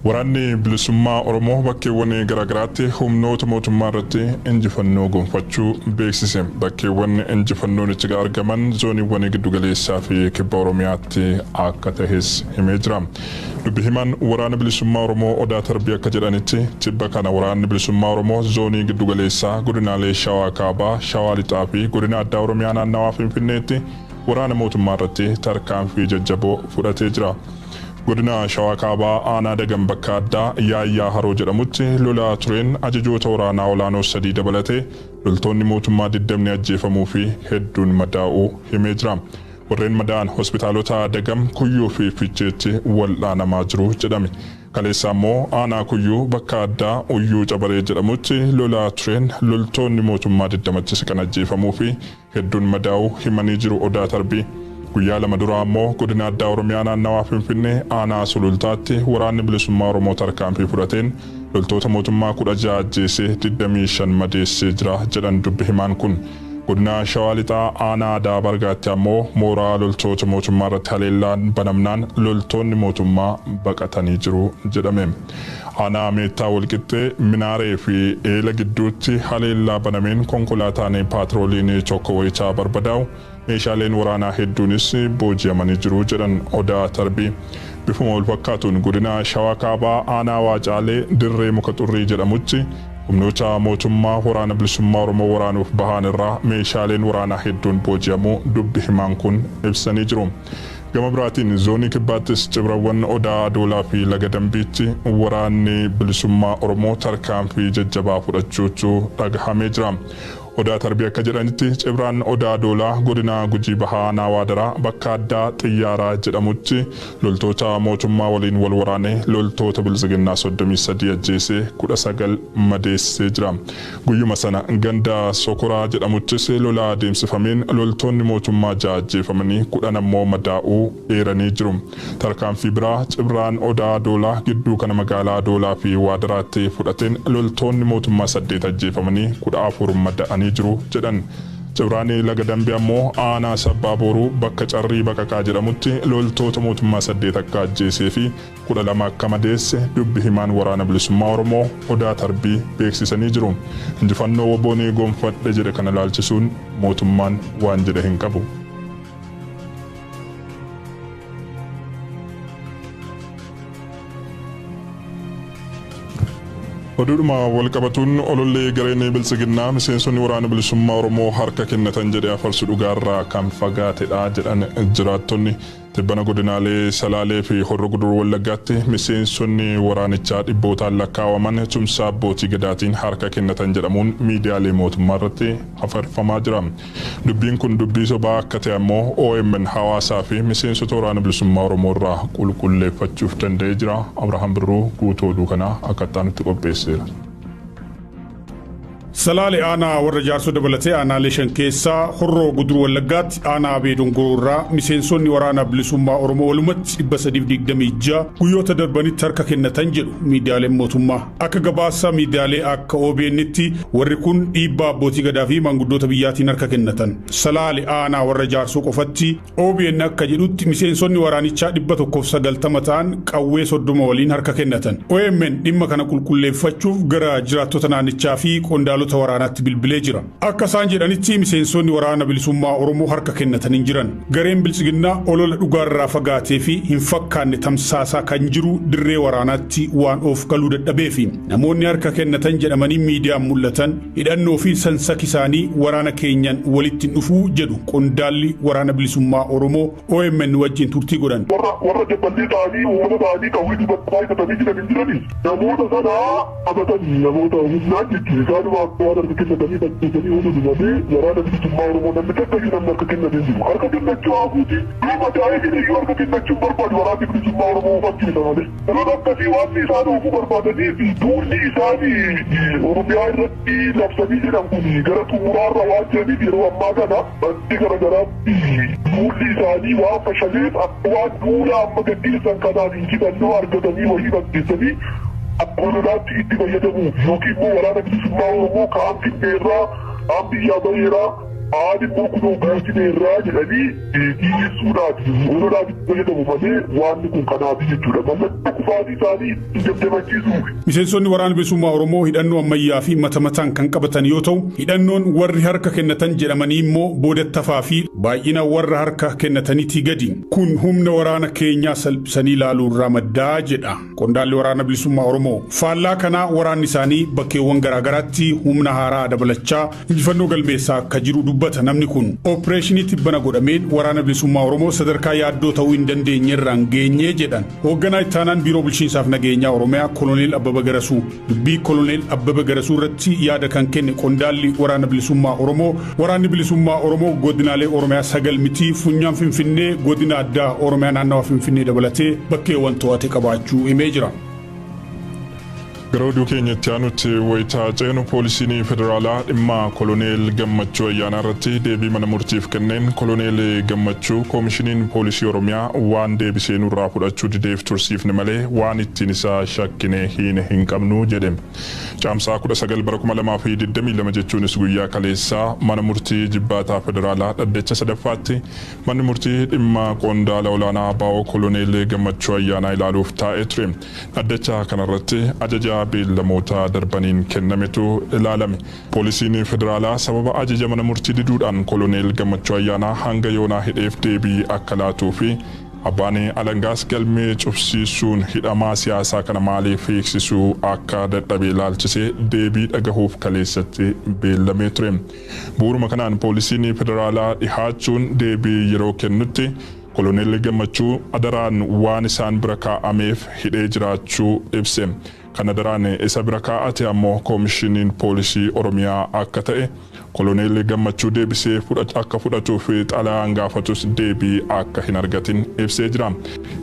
Waraanni bilisummaa Oromoo bakkeewwan garaagaraatti humnoota mootummaa irratti injifannoo gonfachuu beeksise. Bakkeewwan injifannoon itti argaman zooniiwwan giddugaleessaa fi kibba Oromiyaatti akka ta'es himee jira. Dubbi himaan waraana bilisummaa Oromoo Odaa Tarbii akka jedhanitti tibba kana waraanni bilisummaa Oromoo zoonii giddugaleessaa godinaalee Shawaa Kaabaa, Shawaa Lixaa fi godina addaa Oromiyaa naannawaa Finfinneetti waraana mootummaa irratti tarkaanfii jajjaboo fudhatee jira. Godina Shawaa Kaabaa aanaa Dagam bakka addaa Yaayyaa Haroo jedhamutti lolaa tureen ajajoota waraanaa olaanoo 3 dabalatee loltoonni mootummaa 20 ajjeefamuu fi hedduun madaa'uu himee jira. Warreen madaa'an hospitaalota Dagam, Kuyyuu fi Fiicheetti wal'aanamaa jiru jedhame. Kaleessa immoo aanaa Kuyyuu bakka addaa Uyyuu Cabaree jedhamutti lolaa tureen loltoonni mootummaa 20 kan ajjeefamuu fi hedduun madaa'uu himanii jiru Odaa Tarbii. Guyyaa lama dura ammoo godina addaa Oromiyaa naannawaa Finfinnee aanaa Sulultaatti waraanni bilisummaa Oromoo tarkaanfii fudhateen loltoota mootummaa 16 ajjeesee 25 madeessee jira jedhan dubbi himaan kun. Godina Shawaa Lixaa aanaa Aadaa Bargaatti ammoo mooraa loltoota mootummaa irratti haleellaan banamnaan loltoonni mootummaa baqatanii jiru jedhame. Aanaa Meettaa Walqixxee Minaaree fi Eela gidduutti haleellaa banameen konkolaataan paatrooliin tokko wayichaa barbadaa'u meeshaaleen waraanaa hedduunis booji'amanii jiru jedhan Odaa Tarbii. Bifuma wal fakkaatuun godina Shawaa Kaabaa aanaa Waacaalee Dirree Muka Xurrii jedhamutti humnoota mootummaa waraana bilisummaa Oromoo waraanuuf bahan irraa meeshaaleen waraanaa hedduun booji'amuu dubbi himaan kun ibsanii jiru. Gama biraatiin zoonii kibbaattis Cibrawwan Odaa Adoolaa fi Laga Dambiitti waraanni bilisummaa Oromoo tarkaanfii jajjabaa fudhachuutu dhagahamee jira. Odaa Tarbii akka jedhanitti Cibraan Odaa Adoolaa godina Gujii Bahaa Nawaadaraa bakka addaa Xiyyaaraa jedhamutti loltoota mootummaa waliin wal waraanee loltoota bilisiginnaa 33 ajjeesee 19 madeessee jira. Guyyuma sana ganda Sokoraa jedhamuttis lolaa adeemsifameen loltoonni mootummaa 6 ajjeefamanii 10 ammoo madaa'uu eeranii jiru. Tarkaanfii biraa Cibraan Odaa Adoolaa gidduu kana magaalaa Adoolaa fi Waadaraatti fudhateen loltoonni mootummaa 8 ajjeefamanii 14 madaa'anii jiru jedhan. Cibraanii Laga Dambii ammoo aanaa Sabbaa Booruu bakka Carrii Baqaqaa jedhamutti loltoota mootummaa 8 akka ajjeesee fi 12 akka madeesse dubbi himaan waraana bilisummaa Oromoo Odaa Tarbii beeksisanii jiru. Injifannoo WBO'n gonfadhe jedhe kana ilaalchisuun mootummaan waan jedhe hin qabu. Oduudhuma walqabatuun olollee gareen bilisiginnaa miseensonni waraana bilisummaa Oromoo harka kennatan jedhee afarsu dhugaarraa kan fagaatedha jedhan jiraattonni. Tibbana godinaalee Salaalee fi Horroo Guduruu Wallaggaatti miseensonni waraanichaa dhibbootaan lakkaawaman tumsaa abbootii gadaatiin harka kennatan jedhamuun miidiyaalee mootummaa irratti afarfamaa jira. Dubbiin kun dubbii sobaa akka ta'e ammoo OMN hawaasaa fi miseensota waraana bilisummaa Oromoo irraa qulqulleeffachuuf danda'ee jira. Abrahaam Birruu guutuu oduu kana akkattaan itti qopheesseera. Salaalee aanaa warra jaarsoo dabalatee aanaalee 5 keessaa Horroo Guduruu Wallaggaatti aanaa Abee Dongoroorraa miseensonni waraana bilisummaa Oromoo walumatti 326 guyyoota darbanitti harka kennatan jedhu miidiyaaleen mootummaa. Akka gabaasa miidiyaalee akka OBN'tti warri kun dhiibbaa abbootii gadaa fi maanguddoota biyyaatiin harka kennatan. Salaalee aanaa warra jaarsoo qofatti OBN akka jedhutti miseensonni waraanichaa 190 ta'an qawwee 30 waliin harka kennatan. OMN dhimma kana qulqulleeffachuuf gara jiraattota naannichaa fi qondaalota waraanaatti bilbilee jira. Akka isaan jedhanitti miseensonni waraana bilisummaa Oromoo harka kennatan hin jiran. Gareen bilisiginnaa olola dhugaarraa fagaatee fi hin fakkaanne tamsaasaa kan jiru dirree waraanaatti waan of galuu dadhabeefi namoonni harka kennatan jedhamanii miidiyaan mul'atan hidhannoo fi sansaki isaanii waraana keenyan walitti dhufuu jedhu qondaalli waraana bilisummaa Oromoo OMN wajjin turtii godhan. Warra jabballee ta'anii uummata ta'anii qawwee dubbataa hidhatanii jiranii namoota sana abatanii namoota humnaa jechuudha. Waan harka kennatanii dhaggeessanii hunda dubatee waraana bilisummaa Oromoo namni tokkoyyuu namni harka kennatee jiru. Harka kennachuu hafuuti dhimma daa'imni iyyuu harka kennachuun barbaadu waraanni bilisummaa Oromoo fakkiisa malee. Yeroo akkasii waan isaan oofuu barbaadanii fi duulli isaanii Oromiyaa irratti labsanii jedhan kun gara xumuraarra waan jiraniif yeroo ammaa kana bakki garaagaraatti duulli isaanii waan fashaleef waan duula amma gaggeessan kanaaf injifannoo argatanii wayii gaggeessanii Akkololaatti itti fayyadamuuf yookiin immoo waraana bilisummaa Oromoo kaan Finfinneerraa, kaan biyyaa baheeraa, Aadi bokunoo bookine irraa jedhanii dhiyeessuudhaaf oololaaf fayyadamu malee waan kun kanaaf jechuudha. Mallattoo kufaatii isaanii jajjabeessuuf. Miseensonni waraana bilisummaa Oromoo hidhannoo ammayyaa fi mata mataan kan qabatan yoo ta'u, hidhannoon warri harka kennatan jedhamanii immoo boodattafaa fi baay'ina warra harka kennataniitii gadi. Kun humna waraana keenyaa salphisanii ilaaluu irraa maddaa jedha qondaalli waraana bilisummaa Oromoo. Faallaa kana waraanni isaanii bakkeewwan garaagaraatti humna haaraa dabalachaa injifannoo galmeessaa akka jiru dubbata namni kun. Opereeshinii tibbana godhameen waraana bilisummaa Oromoo sadarkaa yaaddoo ta'uu hin dandeenye irraan geenyee jedhan. Hoogganaa ittaanaan biiroo bulchiinsaaf nageenyaa Oromiyaa Koloneel Abbaba Garasuu dubbii Koloneel Abbaba Garasuu irratti yaada kan kenne qondaalli waraana bilisummaa Oromoo. Waraanni bilisummaa Oromoo godinaalee Oromiyaa 9 miti funyaan Finfinnee godina addaa Oromiyaa naannawaa Finfinnee dabalatee bakkeewwan to'ate qabaachuu himee jira. Garooduu keenyatti aanutti wayitaa ceenu poolisiin federaalaa dhimma koloneel Gammachuu ayyaana irratti deebii mana murtiif kenneen koloneel Gammachuu koomishiniin poolisii Oromiyaa waan deebisee nurraa fudhachuu dideef tursiifne malee waan ittiin isaa shakkinee hin qabnu jedhe. Caamsaa 19 bara 2022 jechuunis guyyaa kaleessaa mana murtii jibbaataa federaalaa dhaddacha sadaffaatti manni murtii dhimma qondaala olaanaa baa'oo koloneel Gammachuu ayyaanaa ilaaluuf taa'ee ture. Dhaddacha kanarratti ajaja beellamoota darbaniin kennametu ilaalame. Poolisiin federaalaa sababa ajaja mana murtii diduudhaan koloneel Gammachuu ayyaanaa hanga yoonaa hidheef deebii akka laatuu fi abbaan alangaas galmee cufsiisuun hidhamaa siyaasaa kana maaliif hiiksisuu akka dadhabee ilaalchisee deebii dhagahuuf kaleessatti beellamee ture. Bu'uuruma kanaan poolisiin federaalaa dhihaachuun deebii yeroo kennutti koloneel Gammachuu adaraan waan isaan bira kaa'ameef hidhee jiraachuu ibse. Kana daraan isa bira kaa'ate ammoo koomishiniin poolisii Oromiyaa akka ta'e koloneel Gammachuu deebisee akka fudhatuuf xalayaan gaafatus deebii akka hin argatin ibsee jira.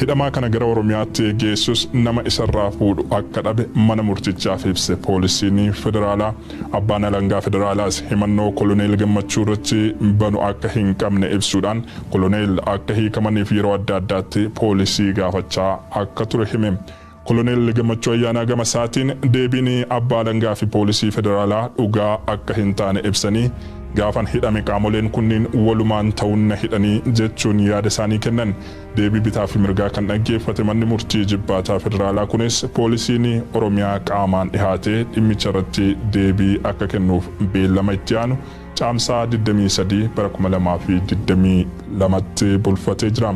Hidhamaa kana gara Oromiyaatti geessus nama isarraa fuudhu akka dhabe mana murtichaaf ibse. Poolisiin federaalaa abbaan alangaa federaalaas himannoo koloneel Gammachuu irratti banu akka hin qabne ibsuudhaan koloneel akka hiikamaniif yeroo adda addaatti poolisii gaafachaa akka ture hime. Koloneel Gammachuu ayyaanaa gama isaatiin deebiin abbaa alangaa fi poolisii federaalaa dhugaa akka hin taane ibsanii gaafan hidhame qaamoleen kunniin walumaan ta'uun na hidhanii jechuun yaada isaanii kennan. Deebii bitaa fi mirgaa kan dhaggeeffate manni murtii jibbaataa federaalaa kunis poolisiin Oromiyaa qaamaan dhihaatee dhimmicha irratti deebii akka kennuuf beellama itti aanu caamsaa 23 bara 2022tti bulfatee jira.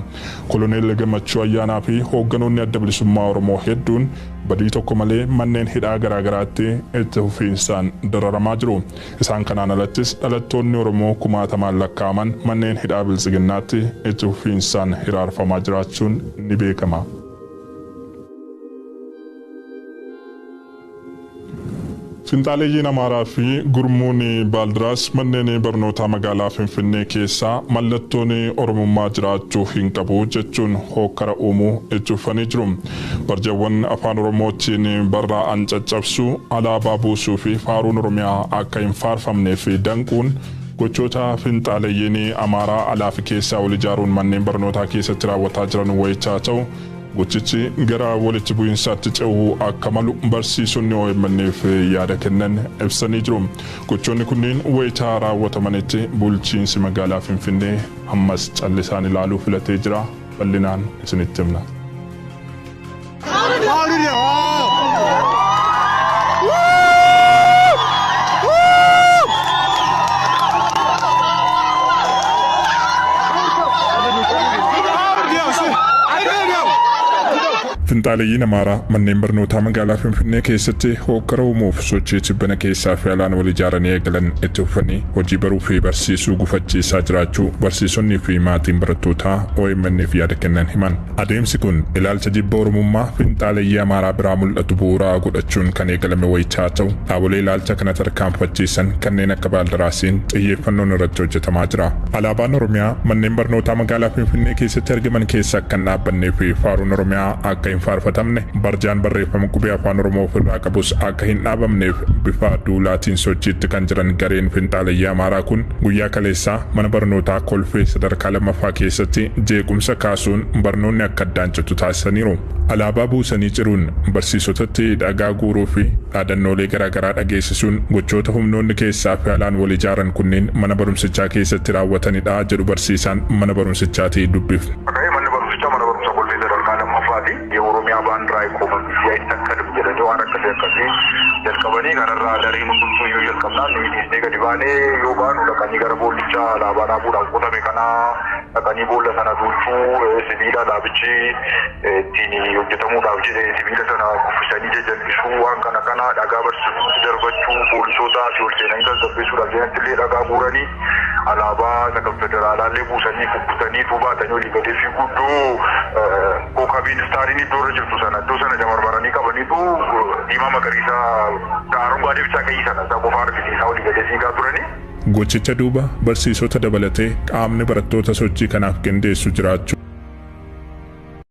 Koloneel Gammachuu ayyaanaa fi hoogganoonni adda bilisummaa Oromoo hedduun badii tokko malee manneen hidhaa garaagaraatti itti fufiinsaan dararamaa jiru. Isaan kanaan alattis dhalattoonni Oromoo kumaatamaan lakkaa'aman manneen hidhaa bilisiginnaatti itti fufiinsaan hiraarfamaa jiraachuun ni beekama. Finxaaleeyyiin Amaaraa fi gurmuun Baaldiraas manneen barnootaa magaalaa Finfinnee keessaa mallattoon Oromummaa jiraachuu hin qabu jechuun hokkara uumuu itti fufanii jiru. Barjawwan afaan Oromootiin barraa'an caccabsuu, alaabaa buusuu fi faaruun Oromiyaa akka hin faarfamneef danquun gochoota finxaaleeyyiin Amaaraa alaa fi keessaa wal ijaaruun manneen barnootaa keessatti raawwataa jiran wayichaa ta'u. Gochichi gara walitti bu'iinsaatti ce'uu akka malu barsiisonni OMN'f yaada kennan ibsanii jiru. Gochoonni kunniin wayitaa raawwatamanitti bulchiinsi magaalaa Finfinnee ammas callisaan ilaaluu filatee jira. Bal'inaan isinitti himna. Finxaaleeyyiin Amaaraa manneen barnootaa magaalaa Finfinnee keessatti hokkara uumuuf sochii tibbana keessaa fi alaan wal ijaaranii eegalan itti fufanii hojii baruu fi barsiisuu gufachiisaa jiraachuu barsiisonnii fi maatiin barattootaa OMN'f yaada kennan himan. Adeemsi kun ilaalcha jibba Oromummaa finxaaleeyyii Amaaraa biraa mul'atu bu'uuraa godhachuun kan eegalame wayichaa ta'u dhaabolee ilaalcha kana tarkaanfachiisan kanneen akka Baaldiraasiin xiyyeeffannoon irratti hojjetamaa jira. Alaabaan Oromiyaa manneen barnootaa magaalaa Finfinnee keessatti argaman keessa akka hin dhaabbannee fi faaruun Oromiyaa akka hin faarfatamne barjaan barreeffama qubee afaan Oromoo ofirraa qabus akka hin dhaabamneef bifa duulaatiin sochiitti kan jiran gareen finxaalayyaa Amaaraa kun guyyaa kaleessaa mana barnootaa Kolfee sadarkaa lammaffaa keessatti jeequmsa kaasuun barnoonni akka addaan citu taasisaniiru. Alaabaa buusanii ciruun barsiisotatti dhagaa guuruu fi dhaadannoolee garaagaraa dhageessisuun gochoota humnoonni keessaa fi alaan wal ijaaran kunneen mana barumsichaa keessatti raawwatanidha jedhu barsiisaan mana barumsichaatti dubbifne. Manni barumsichaa mana barumsa Kolfee sadarkaa lammaffaati. Oromiyaa baandiraa eeguman biyya itti akka jedhanii waan akkasii jalqabanii kanarraa dareen hundumtuu yoo jalqabnaan nuyi dhiisnee gadi baanee yoo baanu dhaqanii gara boollichaa alaabaa dhaabuudhaan qotame kanaa dhaqanii boolla sana tuulchuu sibiila laabichi ittiin hojjetamuudhaaf jedhe sibiila sana kuffisanii jajjallisuu waan kana dhagaa barsiisutti darbachuu poolisootaa fi ol seenanii tasgabbeessuudhaaf jedhanitti illee dhagaa guuranii alaabaa sagal federaalaallee buusanii kukkutanii tuubaatanii olii gadee fi guddoo kookabiin istaariin iddoo irra jirtu sana iddoo sana jamarmaranii qabaniitu diimaa magariisa daarungaa deebichaa ka'ii sana isa qofaa argisiisaa olii gadee fiigaa turanii. Gochicha duuba barsiisota dabalatee qaamni barattoota sochii kanaaf qindeessu jiraachuu